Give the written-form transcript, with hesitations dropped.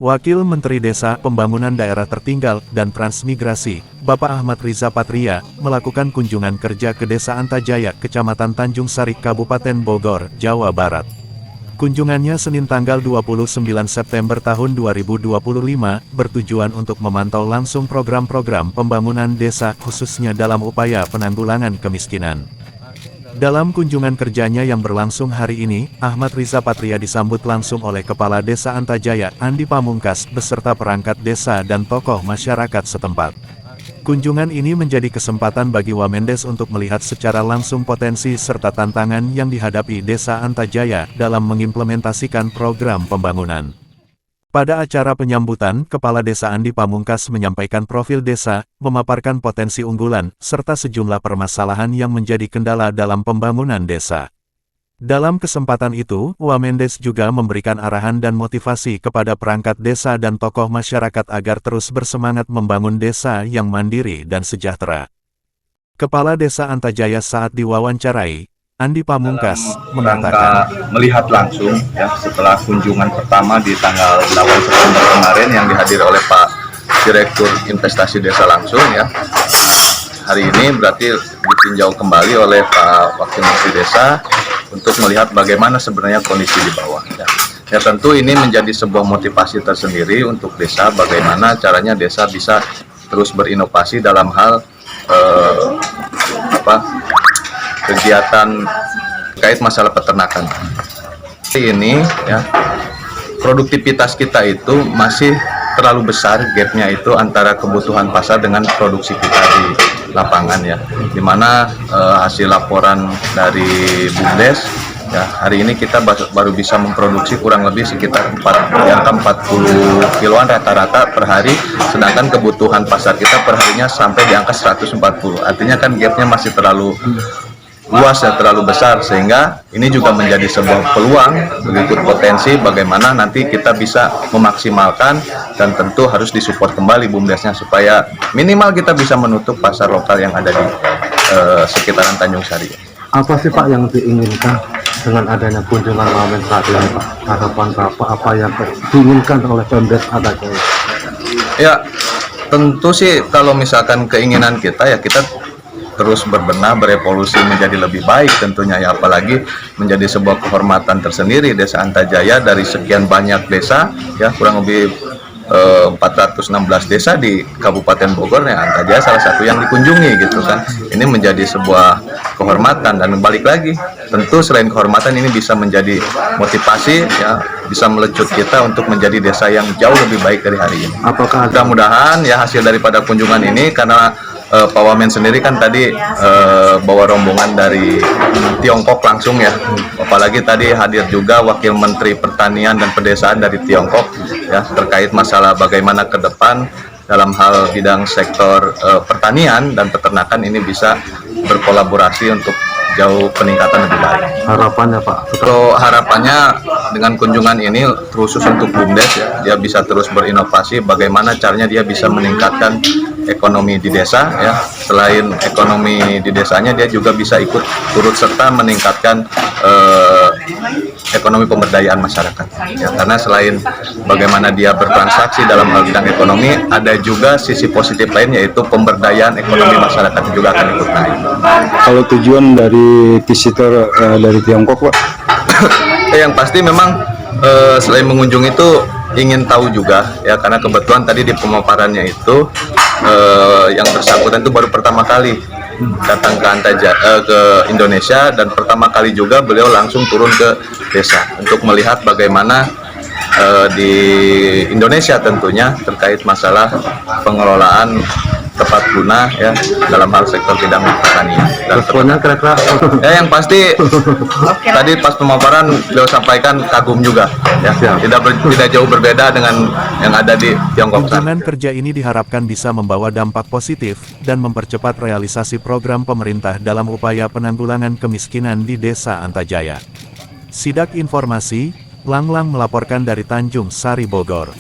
Wakil Menteri Desa, Pembangunan Daerah Tertinggal, dan Transmigrasi, Bapak Ahmad Riza Patria, melakukan kunjungan kerja ke Desa Antajaya, Kecamatan Tanjung Sari, Kabupaten Bogor, Jawa Barat. Kunjungannya Senin tanggal 29 September tahun 2025, bertujuan untuk memantau langsung program-program pembangunan desa, khususnya dalam upaya penanggulangan kemiskinan. Dalam kunjungan kerjanya yang berlangsung hari ini, Ahmad Riza Patria disambut langsung oleh Kepala Desa Antajaya, Andi Pamungkas, beserta perangkat desa dan tokoh masyarakat setempat. Kunjungan ini menjadi kesempatan bagi Wamendes untuk melihat secara langsung potensi serta tantangan yang dihadapi Desa Antajaya dalam mengimplementasikan program pembangunan. Pada acara penyambutan, Kepala Desa Andi Pamungkas menyampaikan profil desa, memaparkan potensi unggulan, serta sejumlah permasalahan yang menjadi kendala dalam pembangunan desa. Dalam kesempatan itu, Wamendes juga memberikan arahan dan motivasi kepada perangkat desa dan tokoh masyarakat agar terus bersemangat membangun desa yang mandiri dan sejahtera. Kepala Desa Antajaya saat diwawancarai, Andi Pamungkas mengatakan, melihat langsung ya setelah kunjungan pertama di tanggal 8 September kemarin yang dihadiri oleh Pak Direktur Investasi Desa langsung ya. Hari ini berarti ditinjau kembali oleh Pak Wakil Menteri Desa untuk melihat bagaimana sebenarnya kondisi di bawah ya. Ya tentu ini menjadi sebuah motivasi tersendiri untuk desa, bagaimana caranya desa bisa terus berinovasi dalam hal kegiatan terkait masalah peternakan. Ini ya, produktivitas kita itu masih terlalu besar gapnya itu antara kebutuhan pasar dengan produksi kita di lapangan ya. Dimana hasil laporan dari BUMDes ya, hari ini kita baru bisa memproduksi kurang lebih sekitar 40 kiloan rata-rata per hari, sedangkan kebutuhan pasar kita per harinya sampai di angka 140. Artinya kan gapnya masih terlalu luas ya, terlalu besar, sehingga ini juga menjadi sebuah peluang begitu potensi bagaimana nanti kita bisa memaksimalkan, dan tentu harus disupport kembali BUMDesnya supaya minimal kita bisa menutup pasar lokal yang ada di sekitaran Tanjung Sari. Apa sih Pak yang diinginkan dengan adanya kunjungan Wamen saat ini Pak? Harapan Bapak apa yang diinginkan oleh Pemdes Antajaya? Ya tentu sih kalau misalkan keinginan kita ya kita terus berbenah, berevolusi menjadi lebih baik tentunya ya, apalagi menjadi sebuah kehormatan tersendiri Desa Antajaya dari sekian banyak desa ya, kurang lebih 416 desa di Kabupaten Bogor ya, Antajaya salah satu yang dikunjungi gitu kan. Ini menjadi sebuah kehormatan, dan balik lagi tentu selain kehormatan ini bisa menjadi motivasi ya, bisa melecut kita untuk menjadi desa yang jauh lebih baik dari hari ini. Apakah mudah-mudahan ya hasil daripada kunjungan ini, karena Pak Wamen sendiri kan tadi bawa rombongan dari Tiongkok langsung ya, apalagi tadi hadir juga Wakil Menteri Pertanian dan Pedesaan dari Tiongkok ya, terkait masalah bagaimana ke depan dalam hal bidang sektor pertanian dan peternakan ini bisa berkolaborasi untuk jauh peningkatan lebih baik. harapannya Pak? So, harapannya dengan kunjungan ini khusus untuk BUMDes ya, dia bisa terus berinovasi bagaimana caranya dia bisa meningkatkan ekonomi di desa ya. Selain ekonomi di desanya, dia juga bisa ikut turut serta meningkatkan ekonomi pemberdayaan masyarakat ya, karena selain bagaimana dia bertransaksi dalam hal bidang ekonomi, ada juga sisi positif lain yaitu pemberdayaan ekonomi masyarakat juga akan ikut naik. Kalau tujuan dari visitor dari Tiongkok Pak? Yang pasti memang selain mengunjungi itu ingin tahu juga ya, karena kebetulan tadi di pemaparannya itu yang bersangkutan itu baru pertama kali datang ke ke Indonesia, dan pertama kali juga beliau langsung turun ke desa untuk melihat bagaimana di Indonesia tentunya terkait masalah pengelolaan tepat guna ya dalam hal sektor bidang pertanian. Responnya kira-kira ya yang pasti tadi pas pemaparan beliau sampaikan kagum juga ya, tidak jauh berbeda dengan yang ada di Tiongkok. Kunjungan kerja ini diharapkan bisa membawa dampak positif dan mempercepat realisasi program pemerintah dalam upaya penanggulangan kemiskinan di Desa Antajaya. Sidak Informasi, Lang melaporkan dari Tanjung Sari, Bogor.